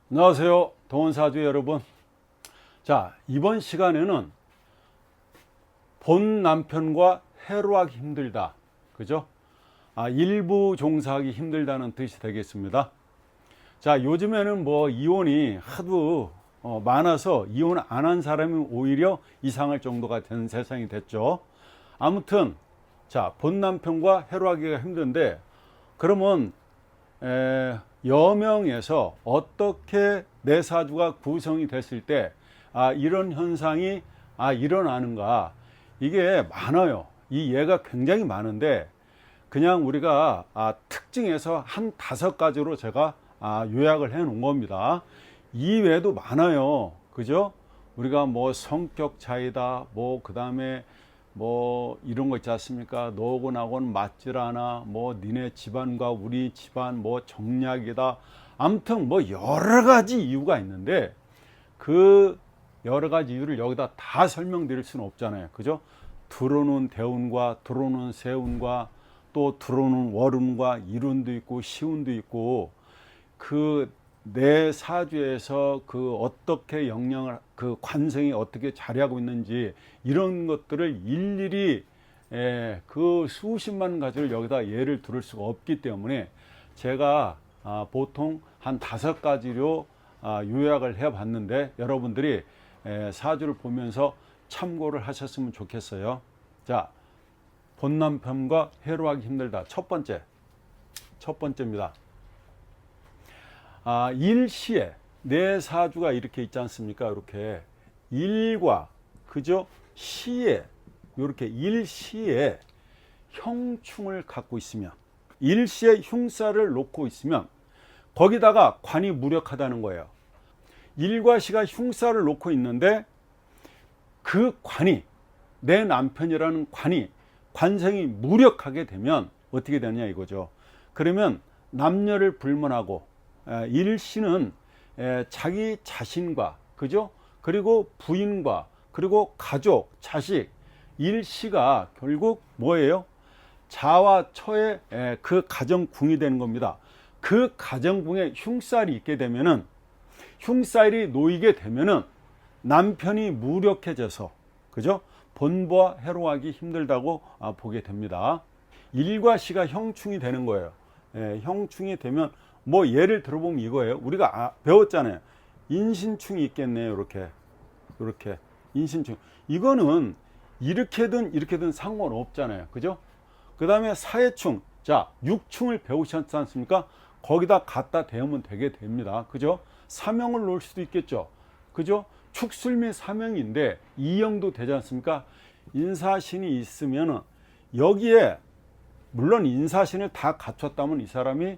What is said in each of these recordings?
안녕하세요, 동원사주 여러분. 자, 이번 시간에는 본 남편과 해로하기 힘들다, 그죠? 일부 종사하기 힘들다는 뜻이 되겠습니다. 자, 요즘에는 뭐 이혼이 하도 많아서 이혼 안 한 사람이 오히려 이상할 정도가 된 세상이 됐죠. 아무튼 자, 본 남편과 해로하기가 힘든데, 그러면 여명에서 어떻게 내 사주가 구성이 됐을 때 이런 현상이 일어나는가, 이게 많아요. 이 예가 굉장히 많은데 그냥 우리가 특징에서 한 5가지로 제가 요약을 해 놓은 겁니다. 이외에도 많아요, 그죠? 우리가 뭐 성격 차이다, 뭐 그 다음에 뭐 이런 거 있지 않습니까? 너하고 나하고는 맞질 않아, 뭐 니네 집안과 우리 집안 뭐 정략이다. 아무튼 뭐 여러 가지 이유가 있는데 그 여러 가지 이유를 여기다 다 설명드릴 수는 없잖아요, 그죠? 들어오는 대운과 들어오는 세운과 또 들어오는 월운과 일운도 있고 시운도 있고, 그 내 사주에서 그 어떻게 영향을, 그 관성이 어떻게 자리하고 있는지, 이런 것들을 일일이 그 수십만 가지를 여기다 예를 들을 수가 없기 때문에 제가 보통 한 5가지로 요약을 해 봤는데, 여러분들이 사주를 보면서 참고를 하셨으면 좋겠어요. 자, 본남편과 해로하기 힘들다. 첫 번째입니다. 일시에 내 사주가 이렇게 있지 않습니까? 이렇게 일과, 그죠? 시에, 이렇게 일시에 형충을 갖고 있으면, 일시에 흉사를 놓고 있으면 거기다가 관이 무력하다는 거예요. 일과 시가 흉사를 놓고 있는데 그 관이, 내 남편이라는 관이, 관성이 무력하게 되면 어떻게 되느냐 이거죠. 그러면 남녀를 불문하고, 일시는 자기 자신과, 그죠? 그리고 부인과, 그리고 가족, 자식, 일시가 결국 뭐예요? 자와 처의 그 가정궁이 되는 겁니다. 그 가정궁에 흉살이 있게 되면은, 흉살이 놓이게 되면은 남편이 무력해져서, 그죠? 본부와 해로하기 힘들다고 보게 됩니다. 일과 시가 형충이 되는 거예요. 형충이 되면 뭐 예를 들어보면 이거예요. 우리가 배웠잖아요. 인신충이 있겠네요. 이렇게 인신충. 이거는 이렇게든 상관없잖아요, 그죠? 그 다음에 사해충. 자, 육충을 배우셨지 않습니까? 거기다 갖다 대면 되게 됩니다, 그죠? 사명을 놓을 수도 있겠죠, 그죠? 축술미 사명인데 이형도 되지 않습니까? 인사신이 있으면 여기에, 물론 인사신을 다 갖췄다면 이 사람이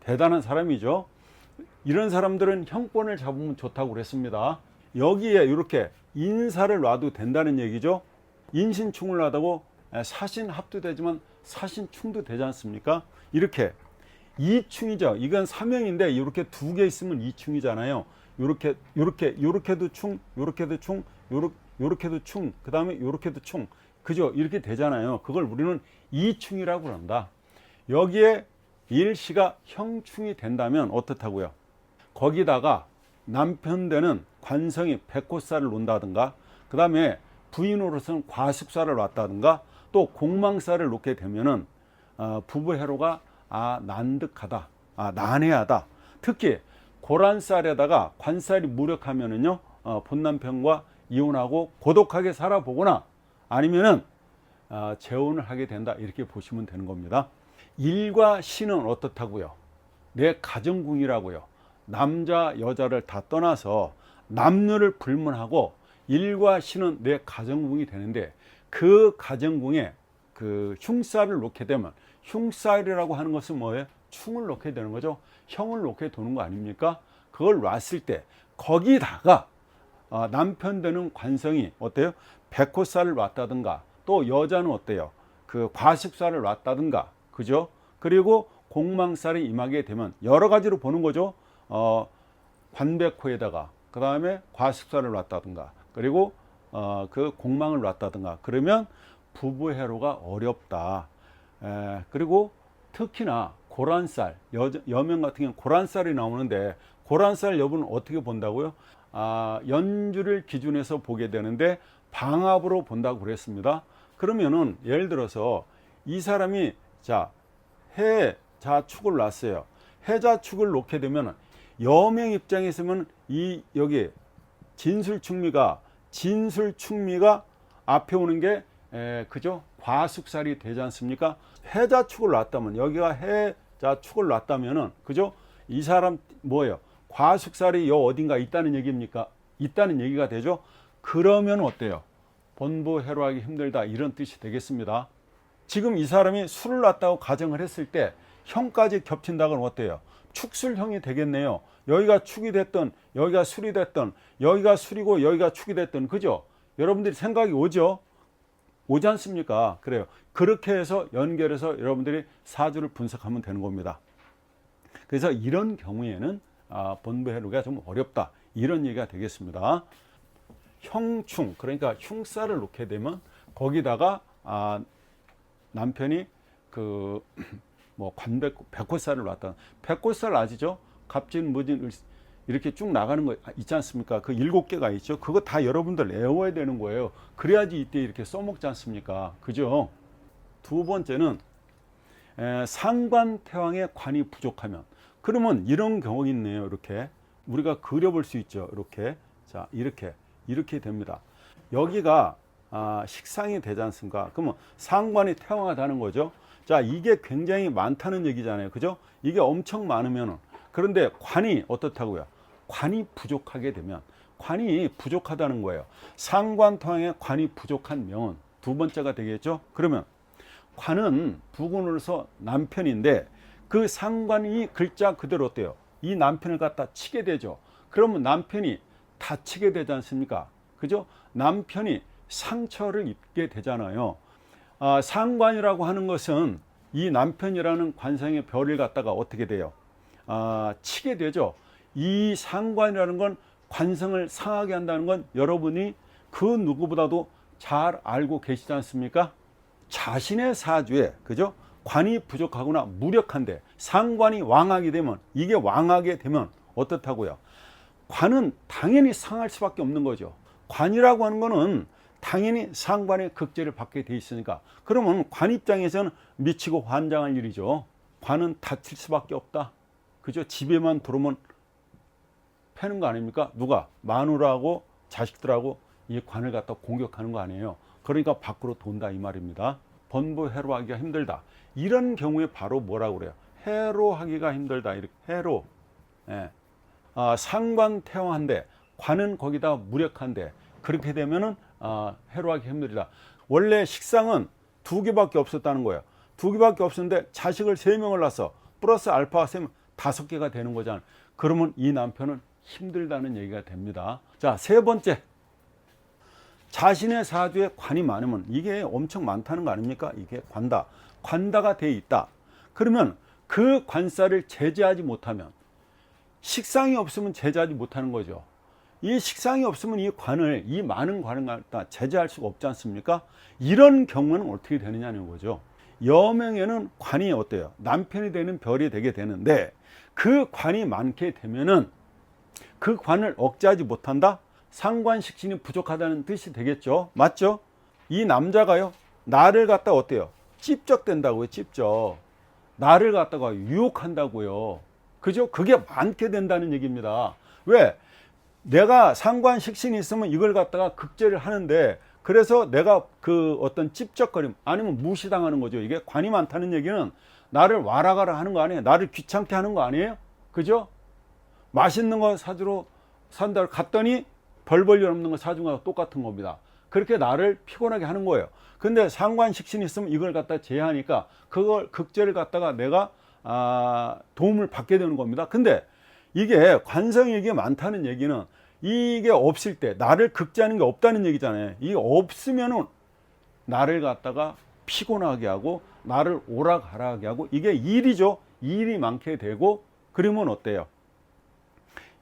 대단한 사람이죠. 이런 사람들은 형권을 잡으면 좋다고 그랬습니다. 여기에 이렇게 인사를 놔도 된다는 얘기죠. 인신충을 놔도 사신합도 되지만 사신충도 되지 않습니까? 이렇게 이충이죠. 이건 사명인데 이렇게 2개 있으면 이충이잖아요. 요렇게도 충, 요렇게도 충, 요렇게도 충, 그 다음에 요렇게도 충, 그죠? 이렇게 되잖아요. 그걸 우리는 이충이라고 한다. 여기에 일시가 형충이 된다면 어떻다고요? 거기다가 남편 되는 관성이 백호살을 놓는다든가, 그 다음에 부인으로서는 과습살을 놨다든가, 또 공망살을 놓게 되면은 부부해로가 난득하다, 난해하다. 특히 고란살에다가 관살이 무력하면은요, 본남편과 이혼하고 고독하게 살아보거나 아니면은 재혼을 하게 된다, 이렇게 보시면 되는 겁니다. 일과 시는 어떻다고요? 내 가정궁이라고요. 남자 여자를 다 떠나서 남녀를 불문하고 일과 시는 내 가정궁이 되는데, 그 가정궁에 그 흉살을 놓게 되면, 흉살이라고 하는 것은 뭐예요? 충을 놓게 되는 거죠. 형을 놓게 되는 거 아닙니까? 그걸 놨을 때 거기다가 남편 되는 관성이 어때요? 백호살을 놨다든가, 또 여자는 어때요? 그 과식살을 놨다든가, 그죠? 그리고 공망살이 임하게 되면 여러 가지로 보는 거죠. 관백호에다가 그 다음에 과식살을 놨다든가, 그리고 그 공망을 놨다든가, 그러면 부부해로가 어렵다. 그리고 특히나 고란살, 여명 같은 경우는 고란살이 나오는데 고란살 여부는 어떻게 본다고요? 연주를 기준해서 보게 되는데 방합으로 본다고 그랬습니다. 그러면은 예를 들어서 이 사람이 해자축을 놨어요. 해자축을 놓게 되면 여명 입장에 있으면 여기 진술축미가 앞에 오는 게 그죠? 과숙살이 되지 않습니까? 해자축을 놨다면 여기가 해자축을 놨다면은 그죠? 이 사람 뭐예요? 과숙살이 요 어딘가 있다는 얘기입니까? 있다는 얘기가 되죠? 그러면 어때요? 본부 해로하기 힘들다 이런 뜻이 되겠습니다. 지금 이 사람이 술을 놨다고 가정을 했을 때 형까지 겹친다고는 어때요? 축술형이 되겠네요. 여기가 축이 됐든 여기가 술이 됐든 여기가 술이고 여기가 축이 됐든 그죠? 여러분들이 생각이 오죠? 오지 않습니까? 그래요. 그렇게 해서 연결해서 여러분들이 사주를 분석하면 되는 겁니다. 그래서 이런 경우에는 본부 해루가 좀 어렵다 이런 얘기가 되겠습니다. 형충 그러니까 흉살을 놓게 되면 거기다가 남편이 백호살을 놨다. 백호살 아시죠? 갑진 무진 이렇게 쭉 나가는 거 있지 않습니까? 그 7개가 있죠. 그거 다 여러분들 외워야 되는 거예요. 그래야지 이때 이렇게 써먹지 않습니까? 그죠? 두 번째는 상관태왕의 관이 부족하면 그러면 이런 경우가 있네요. 이렇게 우리가 그려볼 수 있죠. 이렇게 이렇게 됩니다. 여기가 식상이 되지 않습니까? 그러면 상관이 태왕하다는 거죠. 자, 이게 굉장히 많다는 얘기잖아요. 그죠? 이게 엄청 많으면 그런데 관이 어떻다고요? 관이 부족하게 되면 관이 부족하다는 거예요. 상관태왕의 관이 부족한 명은 두 번째가 되겠죠. 그러면 관은 부군으로서 남편인데 그 상관이 글자 그대로 어때요? 이 남편을 갖다 치게 되죠. 그러면 남편이 다치게 되지 않습니까? 그죠? 남편이 상처를 입게 되잖아요. 상관이라고 하는 것은 이 남편이라는 관상의 별을 갖다가 어떻게 돼요? 치게 되죠. 이 상관이라는 건 관성을 상하게 한다는 건 여러분이 그 누구보다도 잘 알고 계시지 않습니까? 자신의 사주에 그죠? 관이 부족하거나 무력한데 상관이 왕하게 되면 이게 왕하게 되면 어떻다고요? 관은 당연히 상할 수밖에 없는 거죠. 관이라고 하는 거는 당연히 상관의 극제를 받게 돼 있으니까 그러면 관 입장에서는 미치고 환장할 일이죠. 관은 다칠 수밖에 없다. 그죠? 집에만 들어오면 패는 거 아닙니까? 누가? 마누라하고 자식들하고 이 관을 갖다 공격하는 거 아니에요. 그러니까 밖으로 돈다 이 말입니다. 본부 해로하기가 힘들다. 이런 경우에 바로 뭐라고 그래요? 해로하기가 힘들다. 이렇게 해로. 상관태왕한데 관은 거기다 무력한데 그렇게 되면은 해로하기 힘들다. 원래 식상은 2개밖에 없었다는 거예요. 2개밖에 없었는데 자식을 3명을 낳아서 플러스 알파가 3명 5개가 되는 거잖아요. 그러면 이 남편은 힘들다는 얘기가 됩니다. 자, 세 번째. 자신의 사주에 관이 많으면 이게 엄청 많다는 거 아닙니까? 이게 관다가 돼 있다. 그러면 그 관사를 제재하지 못하면 식상이 없으면 제재하지 못하는 거죠. 이 식상이 없으면 이 많은 관을 갖다 제재할 수가 없지 않습니까? 이런 경우는 어떻게 되느냐는 거죠. 여명에는 관이 어때요? 남편이 되는 별이 되게 되는데 그 관이 많게 되면은 그 관을 억제하지 못한다? 상관식신이 부족하다는 뜻이 되겠죠. 맞죠? 이 남자가요, 나를 갖다가 어때요? 찝적된다고요, 찝적. 나를 갖다가 유혹한다고요. 그죠? 그게 많게 된다는 얘기입니다. 왜? 내가 상관식신이 있으면 이걸 갖다가 극제를 하는데, 그래서 내가 그 어떤 찝적거림, 아니면 무시당하는 거죠. 이게 관이 많다는 얘기는 나를 와라가라 하는 거 아니에요? 나를 귀찮게 하는 거 아니에요? 그죠? 맛있는 거 사주러 산다 갔더니 벌벌 일 없는 거 사준 거랑 똑같은 겁니다. 그렇게 나를 피곤하게 하는 거예요. 근데 상관식신이 있으면 이걸 갖다 제하니까 그걸 극제를 갖다가 내가 도움을 받게 되는 겁니다. 근데 이게 관성이 이게 많다는 얘기는 이게 없을 때 나를 극제하는 게 없다는 얘기잖아요. 이게 없으면은 나를 갖다가 피곤하게 하고 나를 오락가락하게 하고 이게 일이죠. 일이 많게 되고 그러면 어때요?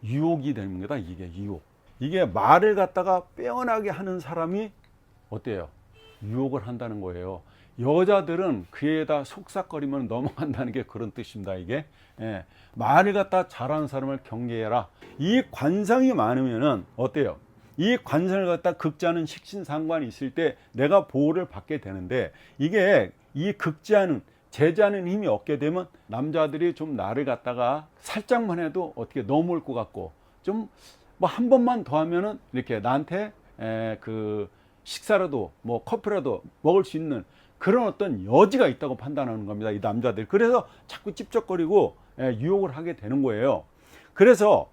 유혹이 되는 겁니다. 이게 유혹. 이게 말을 갖다가 빼어나게 하는 사람이 어때요? 유혹을 한다는 거예요. 여자들은 그에다 속삭거리면 넘어간다는 게 그런 뜻입니다. 이게 말을 갖다 잘하는 사람을 경계해라. 이 관상이 많으면은 어때요? 이 관상을 갖다 극지하는 식신상관이 있을 때 내가 보호를 받게 되는데, 이게 이 극지하는 제지하는 힘이 없게 되면 남자들이 좀 나를 갖다가 살짝만 해도 어떻게 넘어올 것 같고, 좀 뭐 한 번만 더 하면은 이렇게 나한테 그 식사라도 뭐 커피라도 먹을 수 있는 그런 어떤 여지가 있다고 판단하는 겁니다, 이 남자들. 그래서 자꾸 찝쩍거리고 유혹을 하게 되는 거예요. 그래서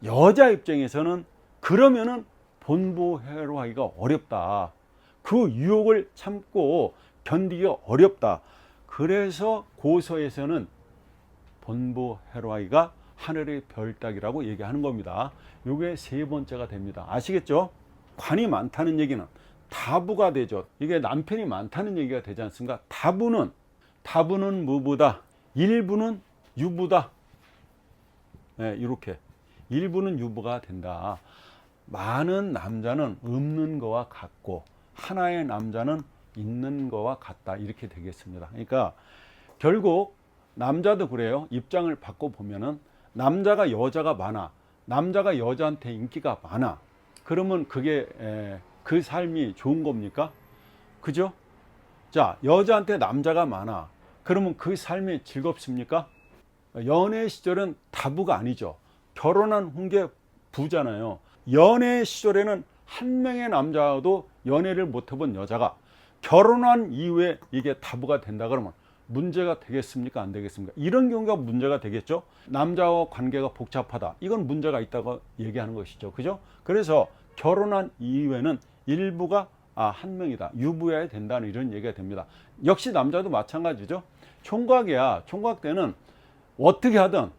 여자 입장에서는 그러면은 본보해로 하기가 어렵다. 그 유혹을 참고 견디기가 어렵다. 그래서 고서에서는 본보해로 하기가 하늘의 별 따기라고 얘기하는 겁니다. 이게 세 번째가 됩니다. 아시겠죠? 관이 많다는 얘기는 다부가 되죠. 이게 남편이 많다는 얘기가 되지 않습니까? 다부는 무부다. 일부는 유부다. 이렇게 일부는 유부가 된다. 많은 남자는 없는 거와 같고 하나의 남자는 있는 거와 같다. 이렇게 되겠습니다. 그러니까 결국 남자도 그래요. 입장을 바꿔 보면은 남자가 여자가 많아. 남자가 여자한테 인기가 많아. 그러면 그게 그 삶이 좋은 겁니까? 그죠? 자, 여자한테 남자가 많아. 그러면 그 삶이 즐겁습니까? 연애 시절은 다부가 아니죠. 결혼한 후에 부잖아요. 연애 시절에는 한 명의 남자도 연애를 못 해본 여자가 결혼한 이후에 이게 다부가 된다 그러면 문제가 되겠습니까? 안 되겠습니까? 이런 경우가 문제가 되겠죠. 남자와 관계가 복잡하다. 이건 문제가 있다고 얘기하는 것이죠. 그죠? 그래서 결혼한 이후에는 일부가 한 명이다. 유부해야 된다는 이런 얘기가 됩니다. 역시 남자도 마찬가지죠. 총각이야. 총각 때는 어떻게 하든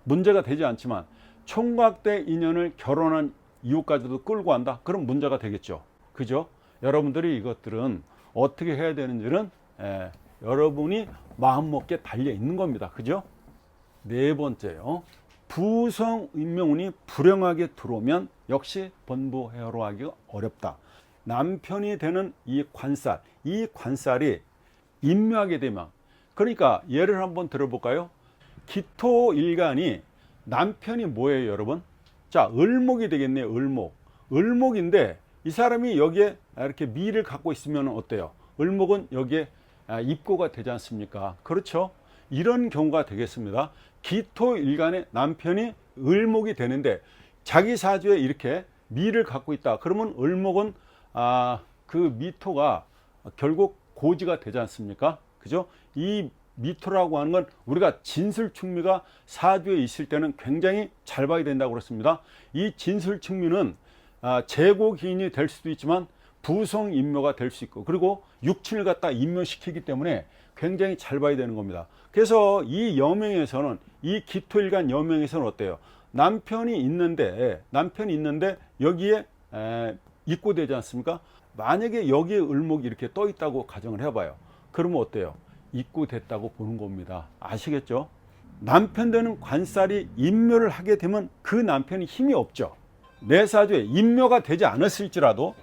문제가 되지 않지만 총각 때 인연을 결혼한 이후까지도 끌고 간다. 그럼 문제가 되겠죠. 그죠? 여러분들이 이것들은 어떻게 해야 되는지는 여러분이 마음먹기에 달려 있는 겁니다. 그죠? 네 번째요. 부성인명운이 불행하게 들어오면 역시 본보해로 하기가 어렵다. 남편이 되는 이 관살이 임묘하게 되면, 그러니까 예를 한번 들어볼까요? 기토일간이 남편이 뭐예요, 여러분? 자, 을목이 되겠네요. 을목인데 이 사람이 여기에 이렇게 미를 갖고 있으면 어때요? 을목은 여기에 입고가 되지 않습니까? 그렇죠? 이런 경우가 되겠습니다. 기토일간의 남편이 을목이 되는데 자기 사주에 이렇게 미를 갖고 있다. 그러면 을목은 그 미토가 결국 고지가 되지 않습니까? 그죠? 이 미토라고 하는 건 우리가 진술충미가 사주에 있을 때는 굉장히 잘 봐야 된다고 그랬습니다. 이 진술충미는 재고기인이 될 수도 있지만 부성인묘가 될 수 있고, 그리고 육친을 갖다 인묘시키기 때문에 굉장히 잘 봐야 되는 겁니다. 그래서 이 여명에서는, 이 기토일간 여명에서는 어때요? 남편이 있는데 여기에 입고되지 않습니까? 만약에 여기에 을목이 이렇게 떠 있다고 가정을 해봐요. 그러면 어때요? 입고됐다고 보는 겁니다. 아시겠죠? 남편 되는 관살이 인묘를 하게 되면 그 남편이 힘이 없죠. 내 사주에 인묘가 되지 않았을지라도,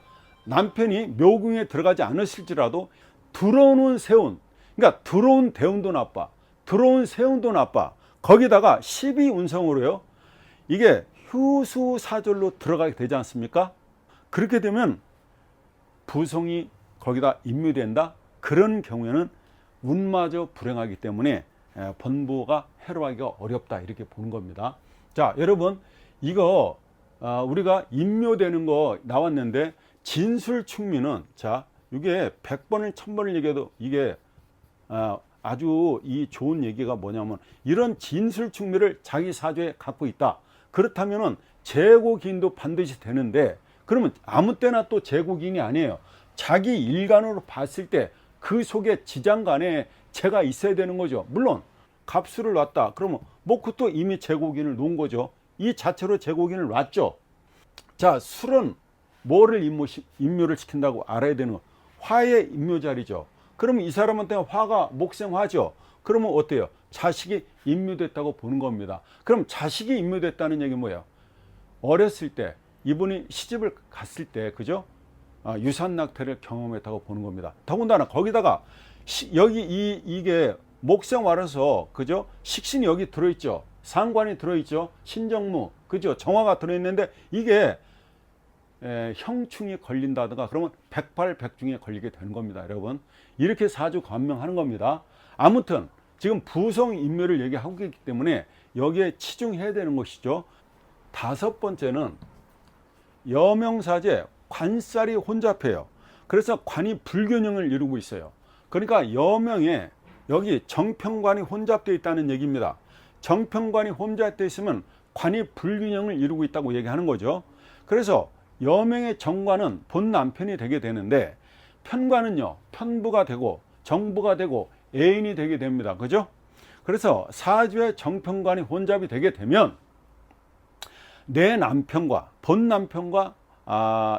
남편이 묘궁에 들어가지 않았을지라도 들어오는 세운, 그러니까 들어온 대운도 나빠, 들어온 세운도 나빠, 거기다가 12운성으로요 이게 휴수사절로 들어가게 되지 않습니까? 그렇게 되면 부성이 거기다 인묘된다. 그런 경우에는 운마저 불행하기 때문에 본보가 해로하기가 어렵다. 이렇게 보는 겁니다. 자, 여러분, 이거 우리가 인묘되는 거 나왔는데, 진술충미는, 자, 이게 100번을 1000번을 얘기해도 이게 아주 이 좋은 얘기가 뭐냐면, 이런 진술충미를 자기 사주에 갖고 있다. 그렇다면은 재고기인도 반드시 되는데, 그러면 아무 때나 또 재고기인이 아니에요. 자기 일간으로 봤을 때 그 속에 지장간에 재가 있어야 되는 거죠. 물론 갑수를 놨다. 그러면 목후도 이미 재고기인을 놓은 거죠. 이 자체로 재고기인을 놨죠. 자, 술은 뭐를 인묘를 시킨다고 알아야 되는 거? 화의 인묘자리죠. 그러면 이 사람한테 화가 목생화죠. 그러면 어때요? 자식이 인묘됐다고 보는 겁니다. 그럼 자식이 인묘됐다는 얘기 뭐예요? 어렸을 때 이분이 시집을 갔을 때, 그죠? 유산 낙태를 경험했다고 보는 겁니다. 더군다나 거기다가 여기 이게 목성 말아서 그죠? 식신이 여기 들어있죠. 상관이 들어있죠. 신정무 그죠? 정화가 들어있는데 이게 형충이 걸린다든가 그러면 백발백중에 걸리게 되는 겁니다. 여러분 이렇게 사주 관명하는 겁니다. 아무튼 지금 부성인묘를 얘기하고 있기 때문에 여기에 치중해야 되는 것이죠. 다섯 번째는 여명사제 관살이 혼잡해요. 그래서 관이 불균형을 이루고 있어요. 그러니까 여명에 여기 정평관이 혼잡되어 있다는 얘기입니다. 정평관이 혼잡되어 있으면 관이 불균형을 이루고 있다고 얘기하는 거죠. 그래서 여명의 정관은 본 남편이 되게 되는데 편관은요 편부가 되고 정부가 되고 애인이 되게 됩니다. 그죠? 그래서 사주의 정평관이 혼잡이 되게 되면 내 남편과 본 남편과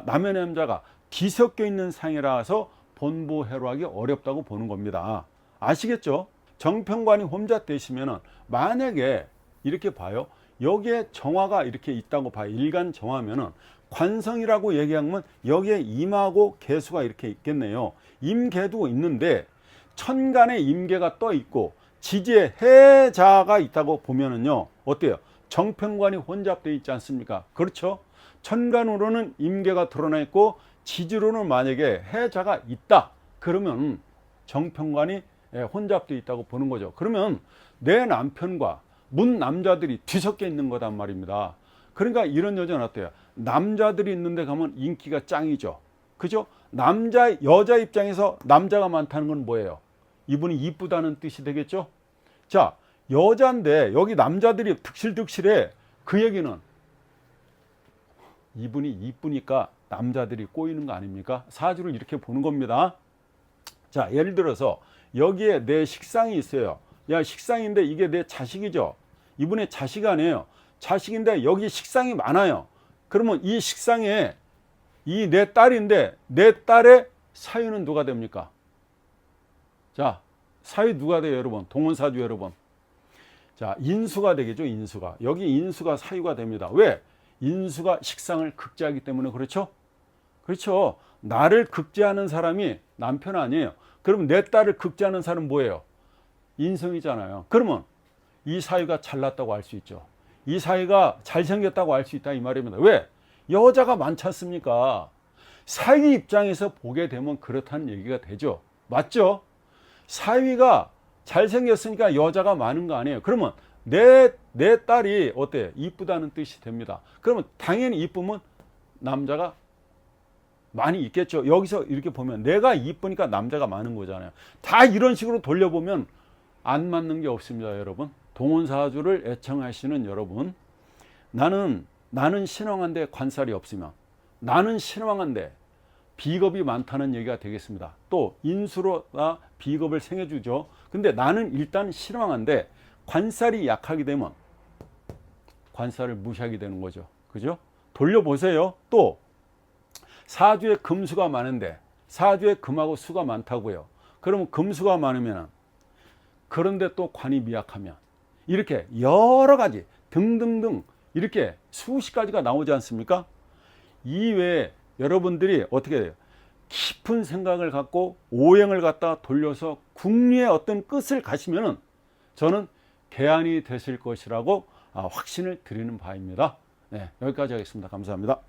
남의 남자가 뒤섞여 있는 상이라서 본부해로하기 어렵다고 보는 겁니다. 아시겠죠? 정평관이 혼잡되시면 만약에 이렇게 봐요. 여기에 정화가 이렇게 있다고 봐요. 일간 정화면은 관성이라고 얘기하면 여기에 임하고 개수가 이렇게 있겠네요. 임계도 있는데 천간에 임계가 떠 있고 지지에 해자가 있다고 보면은요 어때요? 정평관이 혼잡되어 있지 않습니까? 그렇죠? 천간으로는 임계가 드러나 있고 지지로는 만약에 해자가 있다 그러면 정평관이 혼잡되어 있다고 보는 거죠. 그러면 내 남편과 문 남자들이 뒤섞여 있는 거단 말입니다. 그러니까 이런 여자는 어때요? 남자들이 있는데 가면 인기가 짱이죠. 그죠? 여자 입장에서 남자가 많다는 건 뭐예요? 이분이 이쁘다는 뜻이 되겠죠? 자, 여자인데 여기 남자들이 득실득실해. 그 얘기는 이분이 이쁘니까 남자들이 꼬이는 거 아닙니까? 사주를 이렇게 보는 겁니다. 자, 예를 들어서 여기에 내 식상이 있어요. 야, 식상인데 이게 내 자식이죠. 이분의 자식 아니에요. 자식인데 여기 식상이 많아요. 그러면 이 식상에 이 내 딸인데 내 딸의 사유는 누가 됩니까? 자, 사유 누가 돼요, 여러분? 동원사주 여러분. 자, 인수가 되겠죠, 인수가. 여기 인수가 사유가 됩니다. 왜? 인수가 식상을 극제하기 때문에 그렇죠? 그렇죠. 나를 극제하는 사람이 남편 아니에요. 그럼 내 딸을 극제하는 사람은 뭐예요? 인성이잖아요. 그러면 이 사유가 잘났다고 할 수 있죠. 이 사유가 잘생겼다고 할 수 있다 이 말입니다. 왜? 여자가 많지 않습니까? 사위 입장에서 보게 되면 그렇다는 얘기가 되죠. 맞죠? 사위가 잘생겼으니까 여자가 많은 거 아니에요. 그러면 내 딸이 어때요? 이쁘다는 뜻이 됩니다. 그러면 당연히 이쁘면 남자가 많이 있겠죠. 여기서 이렇게 보면 내가 이쁘니까 남자가 많은 거잖아요. 다 이런 식으로 돌려보면 안 맞는 게 없습니다, 여러분. 동원사주를 애청하시는 여러분, 나는 신왕한데 관살이 없으면, 나는 신왕한데 비겁이 많다는 얘기가 되겠습니다. 또 인수로 비겁을 생해주죠. 근데 나는 일단 신왕한데 관살이 약하게 되면 관살을 무시하게 되는 거죠. 그죠? 돌려보세요. 또 사주에 금수가 많은데 사주에 금하고 수가 많다고요. 그러면 금수가 많으면 그런데 또 관이 미약하면 이렇게 여러 가지 등등등 이렇게 수십 가지가 나오지 않습니까? 이외에 여러분들이 어떻게 돼요? 깊은 생각을 갖고 오행을 갖다 돌려서 궁리의 어떤 끝을 가시면은 저는 개안이 되실 것이라고 확신을 드리는 바입니다. 네, 여기까지 하겠습니다. 감사합니다.